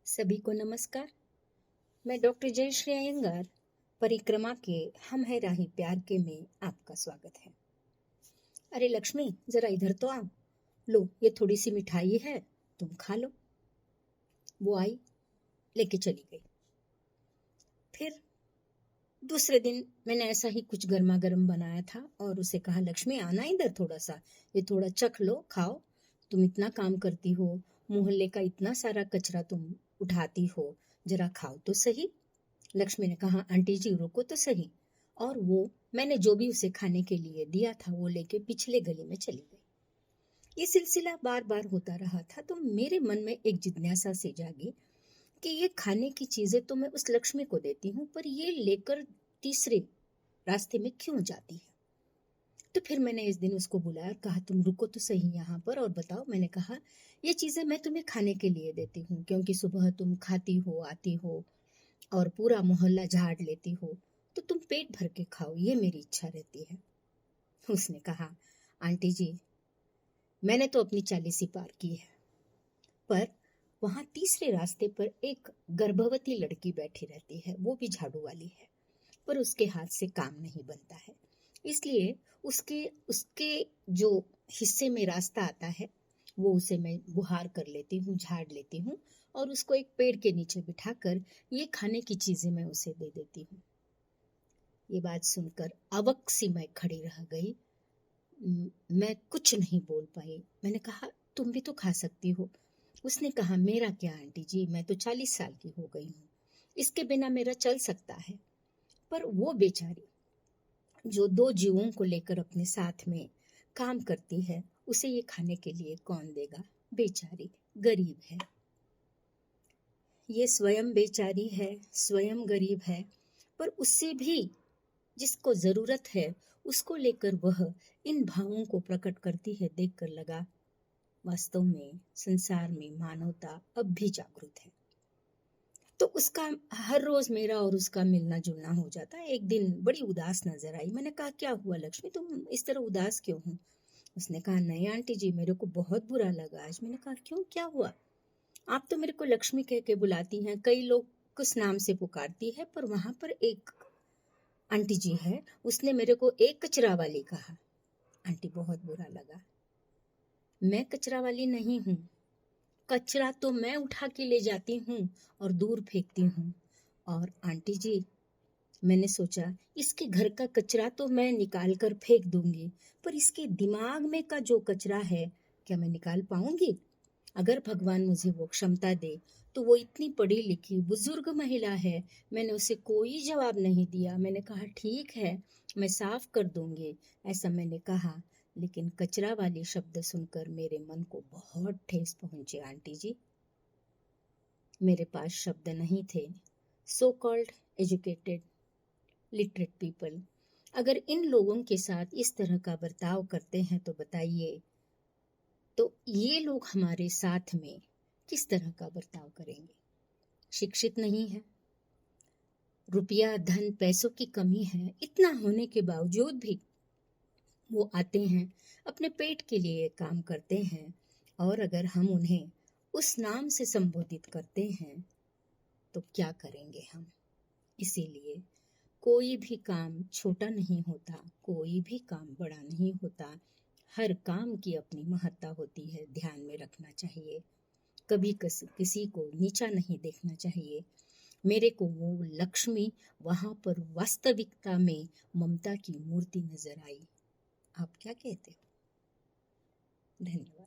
सभी को नमस्कार। मैं डॉक्टर जयश्री अयंगार परिक्रमा के हम है राही प्यार के में आपका स्वागत है। अरे लक्ष्मी, जरा इधर तो आओ। लो, ये थोड़ी सी मिठाई है, तुम खा लो। वो आई, लेके चली गई। फिर दूसरे दिन मैंने ऐसा ही कुछ गर्मा गर्म बनाया था और उसे कहा, लक्ष्मी आना इधर थोड़ा सा, ये थोड़ा चख लो, खाओ। तुम इतना काम करती हो, मोहल्ले का इतना सारा कचरा तुम उठाती हो, जरा खाओ तो सही। लक्ष्मी ने कहा, आंटी जी रुको तो सही। और वो मैंने जो भी उसे खाने के लिए दिया था वो लेके पिछले गली में चली गई। ये सिलसिला बार बार होता रहा था तो मेरे मन में एक जिज्ञासा सी जागी कि ये खाने की चीजें तो मैं उस लक्ष्मी को देती हूँ, पर ये लेकर तीसरे रास्ते में क्यों जाती है। तो फिर मैंने इस दिन उसको बुलाया और कहा, तुम रुको तो सही यहाँ पर और बताओ। मैंने कहा, ये चीजें मैं तुम्हें खाने के लिए देती हूँ क्योंकि सुबह तुम खाती हो, आती हो और पूरा मोहल्ला झाड़ लेती हो, तो तुम पेट भर के खाओ, ये मेरी इच्छा रहती है। उसने कहा, आंटी जी मैंने तो अपनी 40 पार की है, पर वहां तीसरे रास्ते पर एक गर्भवती लड़की बैठी रहती है, वो भी झाड़ू वाली है, पर उसके हाथ से काम नहीं बनता है, इसलिए उसके उसके जो हिस्से में रास्ता आता है वो उसे मैं बुहार कर लेती हूँ, झाड़ लेती हूँ और उसको एक पेड़ के नीचे बिठाकर ये खाने की चीजें मैं उसे दे देती हूँ। ये बात सुनकर अवक सी मैं खड़ी रह गई। मैं कुछ नहीं बोल पाई। मैंने कहा, तुम भी तो खा सकती हो। उसने कहा, मेरा क्या आंटी जी, मैं तो 40 साल की हो गई हूँ, इसके बिना मेरा चल सकता है। पर वो बेचारी जो 2 जीवों को लेकर अपने साथ में काम करती है, उसे ये खाने के लिए कौन देगा। बेचारी गरीब है, ये स्वयं बेचारी है, स्वयं गरीब है, पर उससे भी जिसको जरूरत है उसको लेकर वह इन भावों को प्रकट करती है। देखकर लगा वास्तव में संसार में मानवता अब भी जागृत है। तो उसका हर रोज मेरा और उसका मिलना जुलना हो जाता है। एक दिन बड़ी उदास नजर आई। मैंने कहा, क्या हुआ लक्ष्मी, तुम इस तरह उदास क्यों हो। उसने कहा, नहीं आंटी जी, मेरे को बहुत बुरा लगा आज। मैंने कहा, क्यों, क्या हुआ। आप तो मेरे को लक्ष्मी कह के बुलाती हैं, कई लोग किस नाम से पुकारती है, पर वहां पर एक आंटी जी है, उसने मेरे को एक कचरा वाली कहा। आंटी बहुत बुरा लगा। मैं कचरा वाली नहीं हूँ, कचरा तो मैं उठा के ले जाती हूँ और दूर फेंकती हूँ। और आंटी जी मैंने सोचा, इसके घर का कचरा तो मैं निकाल कर फेंक दूंगी, पर इसके दिमाग में का जो कचरा है क्या मैं निकाल पाऊंगी। अगर भगवान मुझे वो क्षमता दे तो वो इतनी पढ़ी लिखी बुजुर्ग महिला है। मैंने उसे कोई जवाब नहीं दिया। मैंने कहा, ठीक है, मैं साफ कर दूंगी, ऐसा मैंने कहा। लेकिन कचरा वाली शब्द सुनकर मेरे मन को बहुत ठेस पहुंची आंटी जी। मेरे पास शब्द नहीं थे। So called educated literate people अगर इन लोगों के साथ इस तरह का बर्ताव करते हैं तो बताइए, तो ये लोग हमारे साथ में किस तरह का बर्ताव करेंगे। शिक्षित नहीं है, रुपया धन पैसों की कमी है, इतना होने के बावजूद भी वो आते हैं, अपने पेट के लिए काम करते हैं, और अगर हम उन्हें उस नाम से संबोधित करते हैं तो क्या करेंगे हम। इसीलिए कोई भी काम छोटा नहीं होता, कोई भी काम बड़ा नहीं होता, हर काम की अपनी महत्ता होती है, ध्यान में रखना चाहिए। कभी किसी को नीचा नहीं देखना चाहिए। मेरे को वो लक्ष्मी वहां पर वास्तविकता में ममता की मूर्ति नजर आई। आप क्या कहते हो। धन्यवाद।